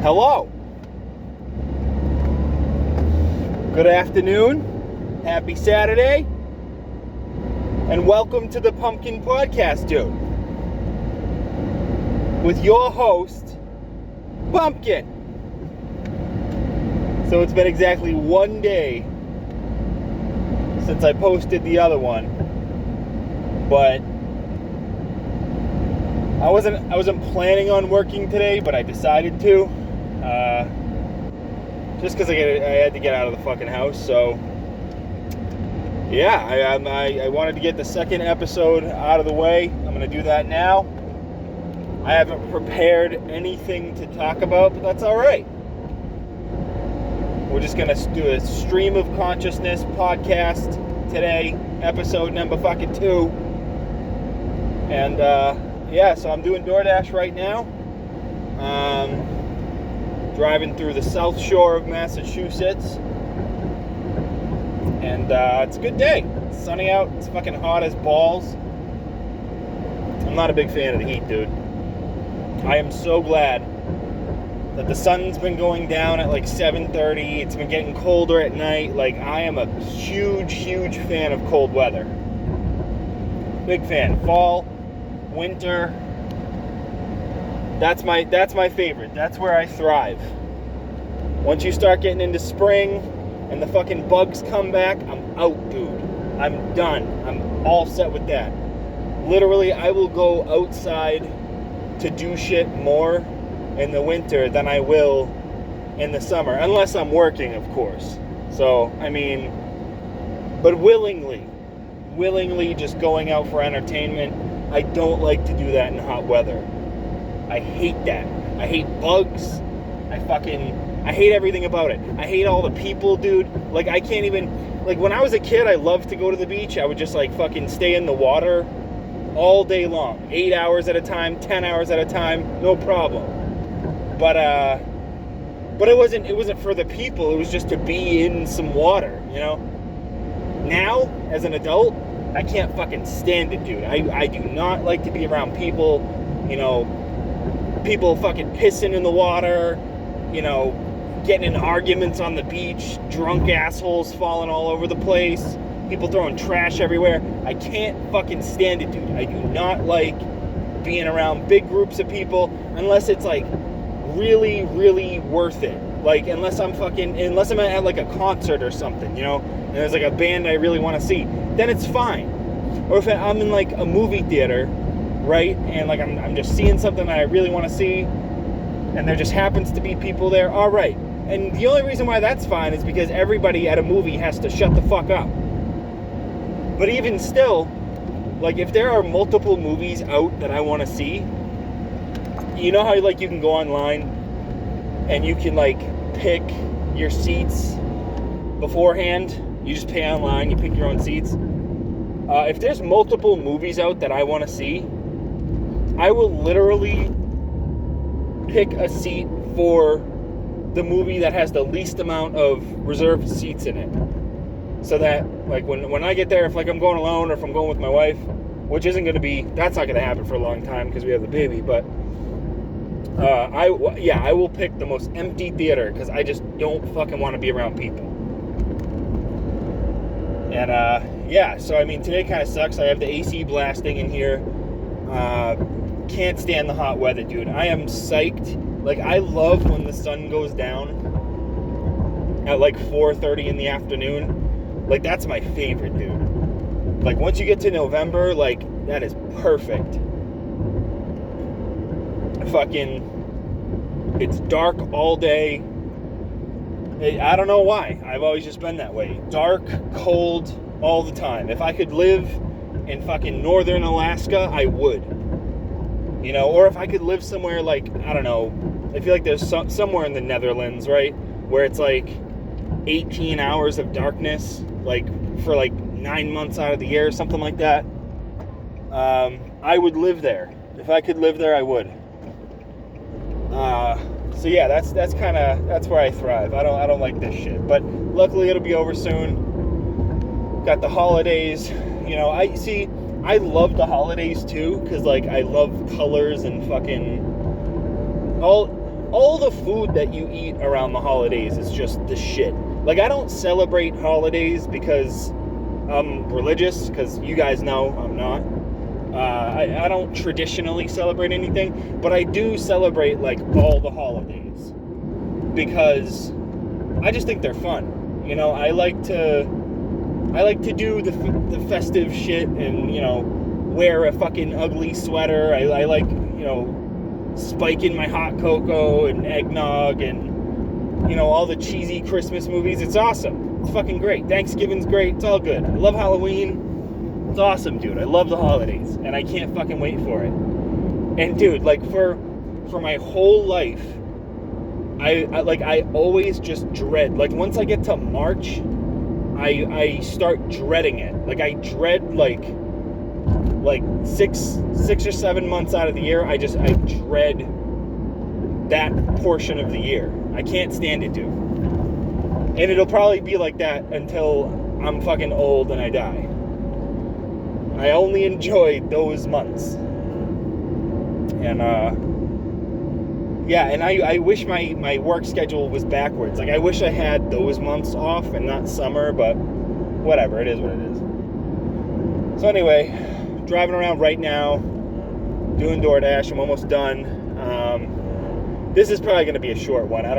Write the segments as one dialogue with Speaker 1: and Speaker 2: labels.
Speaker 1: Hello. Good afternoon. Happy Saturday. And welcome to the Pumpkin Podcast, dude. With your host, Pumpkin. So it's been exactly 1 day since I posted the other one. But I wasn't planning on working today, but I decided to. Just because I had to get out of the fucking house. So yeah, I wanted to get the second episode out of the way. I'm going to do that now. I haven't prepared anything to talk about, but that's all right. We're just going to do a stream of consciousness podcast today, episode number fucking 2. And yeah, so I'm doing DoorDash right now. Driving through the South Shore of Massachusetts. And it's a good day. It's sunny out. It's fucking hot as balls. I'm not a big fan of the heat, dude. I am so glad that the sun's been going down at like 7:30. It's been getting colder at night. Like, I am a huge, huge fan of cold weather. Big fan. Fall, winter. That's my favorite. That's where I thrive. Once you start getting into spring and the fucking bugs come back, I'm out, dude. I'm done. I'm all set with that. Literally, I will go outside to do shit more in the winter than I will in the summer. Unless I'm working, of course. So, I mean, but willingly just going out for entertainment. I don't like to do that in hot weather. I hate that. I hate bugs. I hate everything about it. I hate all the people, dude. Like, I can't even, like, when I was a kid, I loved to go to the beach. I would just, like, fucking stay in the water all day long. 8 hours at a time, 10 hours at a time, no problem. But it wasn't for the people. It was just to be in some water, you know? Now, as an adult, I can't fucking stand it, dude. I do not like to be around people, you know, people fucking pissing in the water, you know, getting in arguments on the beach, drunk assholes falling all over the place, people throwing trash everywhere. I can't fucking stand it, dude. I do not like being around big groups of people unless it's like really, really worth it. Like, unless I'm at like a concert or something, you know, and there's like a band I really want to see, then it's fine. Or if I'm in like a movie theater, right, and like I'm just seeing something that I really want to see, and there just happens to be people there, all right. And the only reason why that's fine is because everybody at a movie has to shut the fuck up. But even still, like, if there are multiple movies out that I want to see, you know how, like, you can go online and you can, like, pick your seats beforehand? You just pay online, you pick your own seats. If there's multiple movies out that I want to see, I will literally pick a seat for the movie that has the least amount of reserved seats in it. So that, like, when I get there, if, like, I'm going alone or if I'm going with my wife, which isn't going to be, that's not going to happen for a long time because we have the baby, but I will pick the most empty theater because I just don't fucking want to be around people. And, yeah, so, I mean, today kind of sucks. I have the AC blasting in here. Can't stand the hot weather, dude. I am psyched. Like, I love when the sun goes down at, like, 4:30 in the afternoon. Like, that's my favorite, dude. Like, once you get to November, like, that is perfect. Fucking, it's dark all day. I don't know why. I've always just been that way. Dark, cold, all the time. If I could live in fucking northern Alaska, I would. You know, or if I could live somewhere like, I don't know, I feel like there's somewhere in the Netherlands, right, where it's like 18 hours of darkness, like, for like 9 months out of the year, something like that. I would live there. If I could live there, I would. So yeah, that's where I thrive. I don't like this shit, but luckily it'll be over soon. Got the holidays, you know. I love the holidays too, because, like, I love colors and fucking all all the food that you eat around the holidays is just the shit. Like, I don't celebrate holidays because I'm religious, because you guys know I'm not. I don't traditionally celebrate anything, but I do celebrate, like, all the holidays because I just think they're fun. You know, I like to do the festive shit and, you know, wear a fucking ugly sweater. I like, you know, spiking my hot cocoa and eggnog and, you know, all the cheesy Christmas movies. It's awesome. It's fucking great. Thanksgiving's great. It's all good. I love Halloween. It's awesome, dude. I love the holidays, and I can't fucking wait for it. And dude, like, for my whole life, I always just dread. Like, once I get to March, I start dreading it. Like, I dread like 6 or 7 months out of the year. I dread that portion of the year. I can't stand it, dude. And it'll probably be like that until I'm fucking old and I die. I only enjoy those months. And yeah, and I wish my work schedule was backwards. Like, I wish I had those months off and not summer, but whatever, it is what it is. So anyway, driving around right now, doing DoorDash. I'm almost done. This is probably going to be a short one. I'm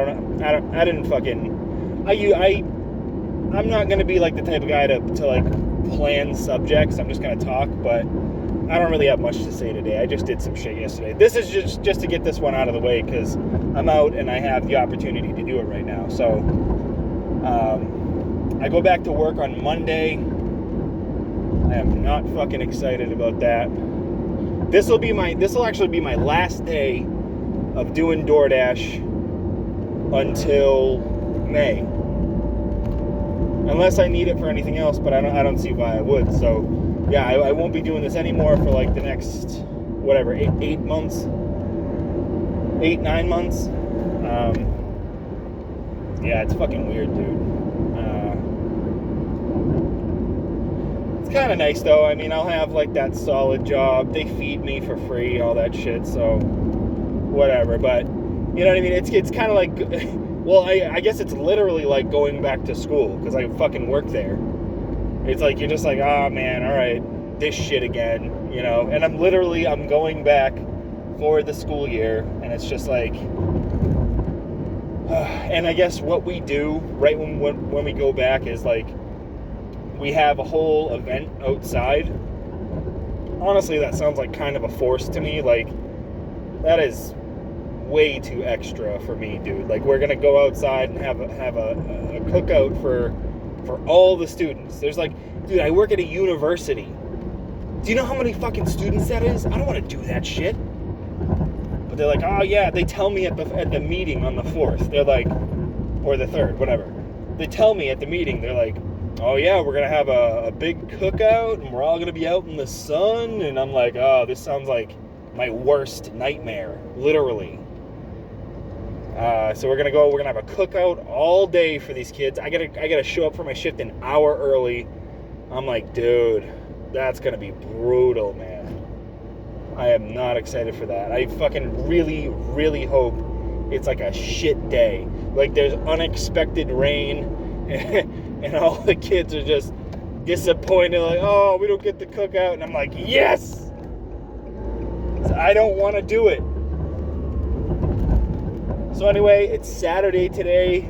Speaker 1: not going to be like the type of guy to like plan subjects. I'm just going to talk, but I don't really have much to say today. I just did some shit yesterday. This is just to get this one out of the way because I'm out and I have the opportunity to do it right now. So I go back to work on Monday. I am not fucking excited about that. This will actually be my last day of doing DoorDash until May. Unless I need it for anything else, but I don't see why I would. So yeah, I won't be doing this anymore for like the next, whatever, 8 months, 8-9 months. Yeah, it's fucking weird, dude. It's kind of nice though. I mean, I'll have like that solid job. They feed me for free, all that shit. So whatever. But you know what I mean? It's kind of like, well, I guess it's literally like going back to school because I fucking work there. It's like, you're just like, oh man, all right, this shit again, you know? And I'm going back for the school year, and it's just like, and I guess what we do right when we go back is like, we have a whole event outside. Honestly, that sounds like kind of a force to me. Like, that is way too extra for me, dude. Like, we're gonna go outside and have a cookout for all the students. There's like, dude, I work at a university. Do you know how many fucking students that is? I don't want to do that shit. But they're like, oh yeah, they tell me at the meeting on the 4th. They're like, or the 3rd, whatever. They tell me at the meeting, they're like, oh yeah, we're gonna have a big cookout and we're all gonna be out in the sun. And I'm like, oh, this sounds like my worst nightmare, literally. So we're gonna have a cookout all day for these kids. I gotta show up for my shift an hour early. I'm like, dude, that's gonna be brutal, man. I am not excited for that. I fucking really, really hope it's like a shit day. Like, there's unexpected rain and all the kids are just disappointed, like, oh, we don't get the cookout. And I'm like, yes! I don't want to do it. So anyway, it's Saturday today.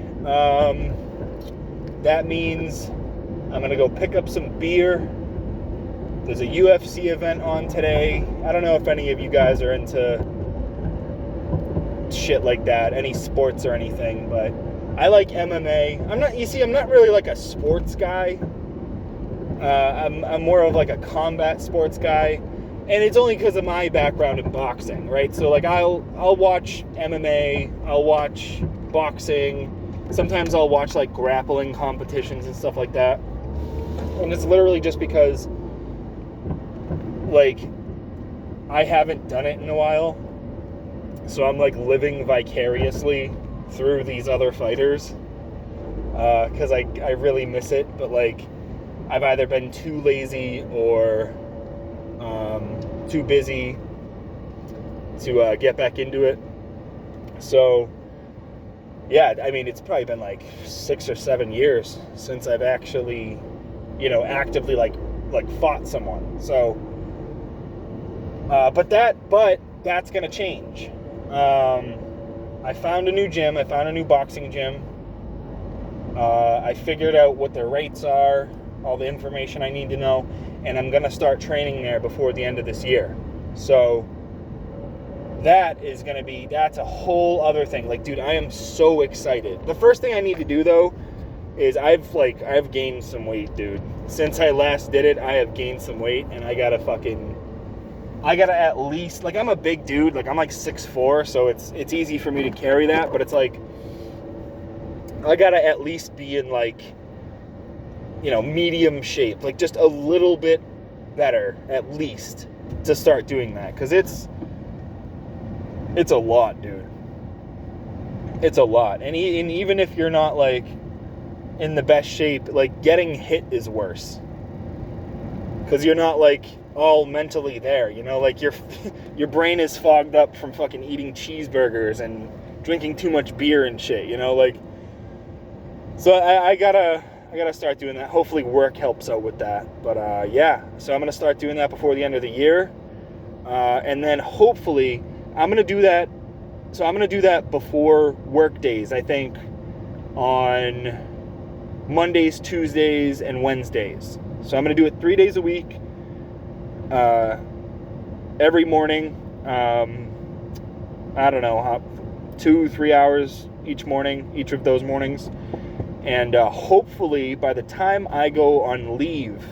Speaker 1: That means I'm going to go pick up some beer. There's a UFC event on today. I don't know if any of you guys are into shit like that, any sports or anything, but I like MMA. I'm not really like a sports guy. I'm more of like a combat sports guy. And it's only because of my background in boxing, right? So like I'll watch MMA, I'll watch boxing, sometimes I'll watch like grappling competitions and stuff like that. And it's literally just because like I haven't done it in a while. So I'm like living vicariously through these other fighters. Because I really miss it, but like I've either been too lazy or too busy to get back into it. So yeah, I mean, it's probably been like 6 or 7 years since I've actually, actively like fought someone. So, but that's gonna change. I found a new gym. I found a new boxing gym. I figured out what their rates are, all the information I need to know, and I'm gonna start training there before the end of this year. So that's a whole other thing. Like, dude, I am so excited. The first thing I need to do though is I've gained some weight, dude. Since I last did it, I have gained some weight, and I gotta at least, like, I'm a big dude, like I'm like 6'4", so it's easy for me to carry that, but it's like I gotta at least be in like, medium shape, like just a little bit better at least to start doing that, because it's a lot, dude. It's a lot. And even if you're not like in the best shape, like getting hit is worse, because you're not like all mentally there, like your brain is fogged up from fucking eating cheeseburgers and drinking too much beer and shit, like. So I gotta start doing that. Hopefully work helps out with that. But yeah, so I'm gonna start doing that before the end of the year, and then hopefully I'm gonna do that. So I'm gonna do that before work days. I think on Mondays, Tuesdays, and Wednesdays. So I'm gonna do it 3 days a week. Every morning, I don't know, 2-3 hours each morning, each of those mornings. And hopefully by the time I go on leave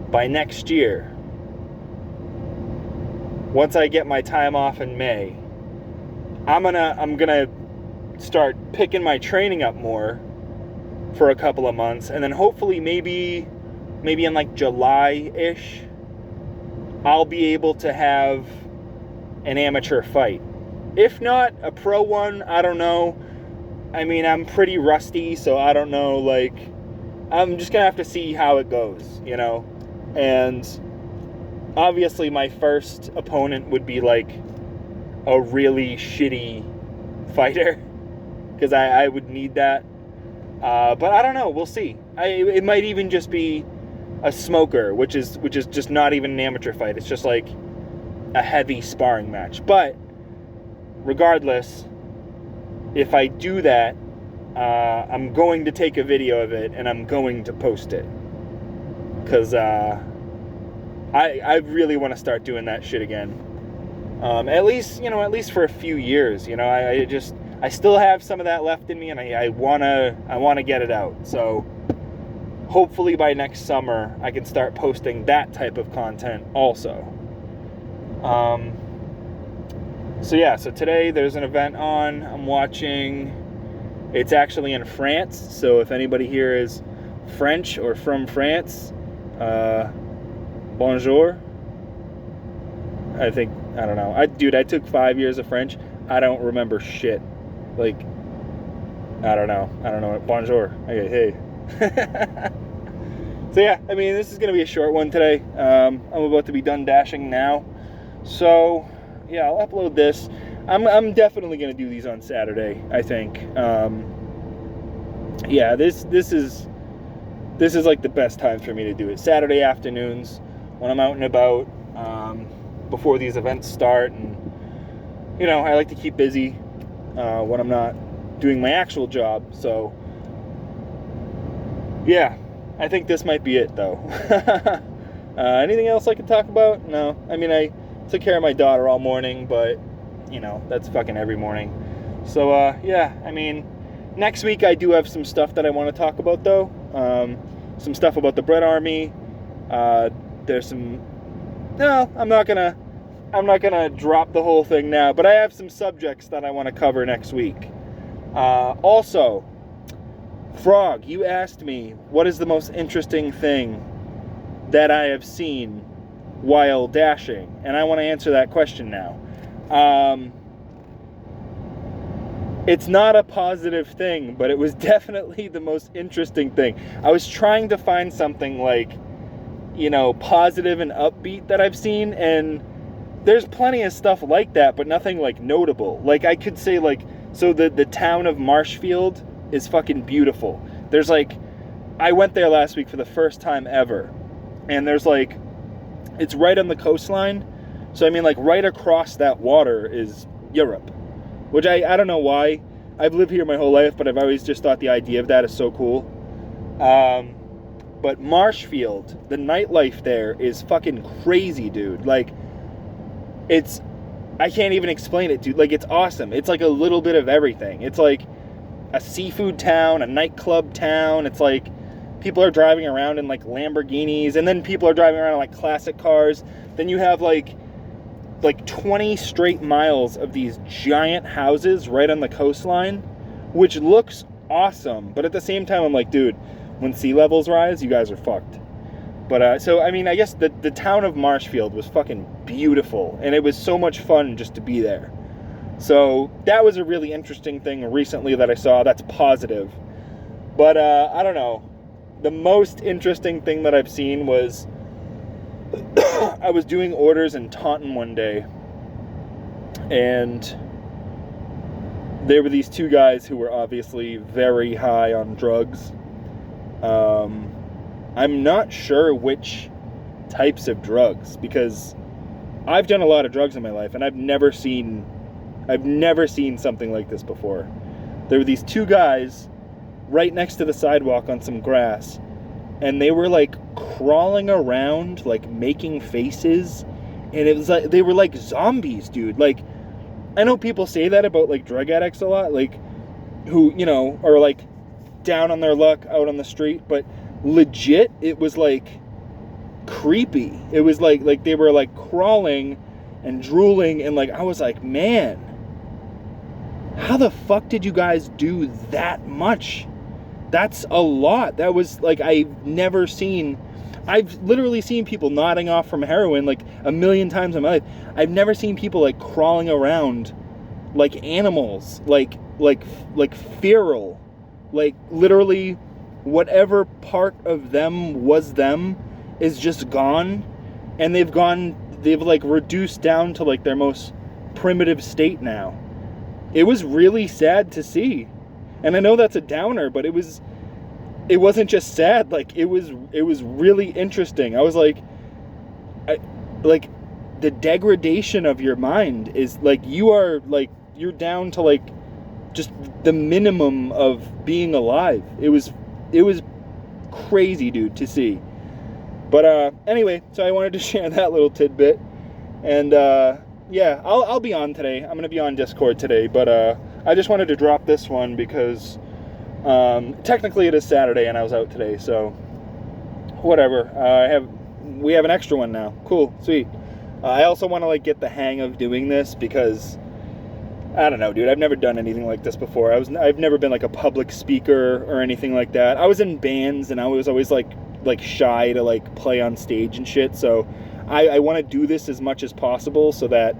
Speaker 1: by next year, once I get my time off in May, I'm gonna start picking my training up more for a couple of months, and then hopefully maybe in like July-ish, I'll be able to have an amateur fight. If not a pro one, I don't know. I mean, I'm pretty rusty, so I don't know, like, I'm just gonna have to see how it goes, and obviously my first opponent would be like a really shitty fighter, because I would need that, but I don't know, we'll see. It might even just be a smoker, which is just not even an amateur fight. It's just like a heavy sparring match. But regardless, if I do that, I'm going to take a video of it and I'm going to post it, because I really want to start doing that shit again. At least for a few years. I still have some of that left in me, and I wanna get it out. So hopefully by next summer I can start posting that type of content also. So today there's an event on. I'm watching. It's actually in France, so if anybody here is French or from France, bonjour. I don't know. I took 5 years of French. I don't remember shit. Like, I don't know. Bonjour. Okay, hey. So yeah, I mean, this is going to be a short one today. I'm about to be done dashing now. So yeah, I'll upload this. I'm definitely going to do these on Saturday, I think. Yeah, this is like the best time for me to do it. Saturday afternoons when I'm out and about, before these events start, and I like to keep busy when I'm not doing my actual job. So yeah, I think this might be it though. Anything else I could talk about? No. I mean, I took care of my daughter all morning, but that's fucking every morning. So yeah, I mean, next week I do have some stuff that I want to talk about though. Some stuff about the Bread Army. There's some. No, I'm not gonna drop the whole thing now, but I have some subjects that I want to cover next week. Also, Frog, you asked me what is the most interesting thing that I have seen while dashing, and I want to answer that question now. It's not a positive thing, but it was definitely the most interesting thing. I was trying to find something like, positive and upbeat that I've seen, and there's plenty of stuff like that, but nothing like notable. Like, I could say like So the town of Marshfield is fucking beautiful. There's like, I went there last week for the first time ever. And there's like, it's right on the coastline. So I mean, like, right across that water is Europe. Which I don't know why. I've lived here my whole life, but I've always just thought the idea of that is so cool. But Marshfield, the nightlife there is fucking crazy, dude. Like, I can't even explain it, dude. Like, it's awesome. It's like a little bit of everything. It's like a seafood town, a nightclub town. It's like people are driving around in like Lamborghinis, and then people are driving around in like classic cars. Then you have like 20 straight miles of these giant houses right on the coastline, which looks awesome. But at the same time, I'm like, dude, when sea levels rise, you guys are fucked. But, so, I mean, I guess the town of Marshfield was fucking beautiful, and it was so much fun just to be there. So, that was a really interesting thing recently that I saw that's positive. But, I don't know. The most interesting thing that I've seen was, I was doing orders in Taunton one day, and there were these two guys who were obviously very high on drugs. I'm not sure which types of drugs, because I've done a lot of drugs in my life, and I've never seen something like this before. There were these two guys right next to the sidewalk on some grass, and they were like crawling around, like making faces, and it was like they were like zombies, dude. Like, I know people say that about like drug addicts a lot, like, who, you know, are like down on their luck out on the street, but legit, it was like creepy. It was like they were like crawling and drooling, and like I was like, man, how the fuck did you guys do that much? That's a lot. That was like, I've literally seen people nodding off from heroin like a million times in my life. I've never seen people like crawling around like animals, like feral, like literally whatever part of them was them is just gone, and they've like reduced down to like their most primitive state now. It was really sad to see. And I know that's a downer, but it wasn't just sad, like it was really interesting. I was like, the degradation of your mind is like, you're down to like just the minimum of being alive. It was crazy, dude, to see. But anyway, so I wanted to share that little tidbit. And yeah, I'll be on today. I'm gonna be on Discord today, but I just wanted to drop this one because technically it is Saturday and I was out today, so whatever. We have an extra one now. Cool, sweet. I also want to like get the hang of doing this because I don't know, dude. I've never done anything like this before. I've never been like a public speaker or anything like that. I was in bands and I was always like shy to like play on stage and shit. So I want to do this as much as possible so that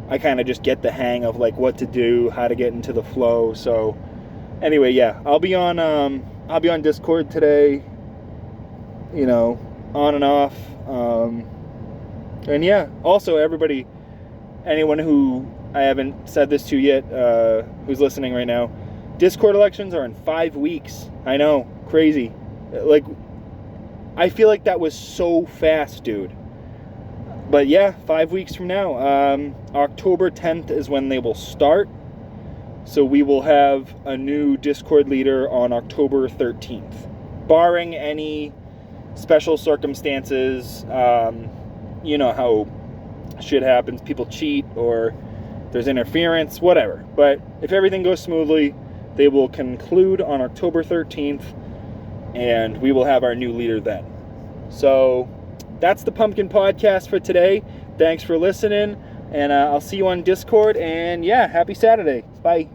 Speaker 1: I kind of just get the hang of like what to do, how to get into the flow. So anyway, yeah, I'll be on Discord today, you know, on and off. And yeah, also everybody, anyone who I haven't said this to yet, who's listening right now, Discord elections are in 5 weeks. I know, crazy. Like, I feel like that was so fast, dude. But yeah, 5 weeks from now, October 10th is when they will start. So we will have a new Discord leader on October 13th. Barring any special circumstances, you know how shit happens, people cheat or there's interference, whatever. But if everything goes smoothly, they will conclude on October 13th, and we will have our new leader then. So that's the Pumpkin Podcast for today. Thanks for listening, and I'll see you on Discord, and yeah, happy Saturday. Bye.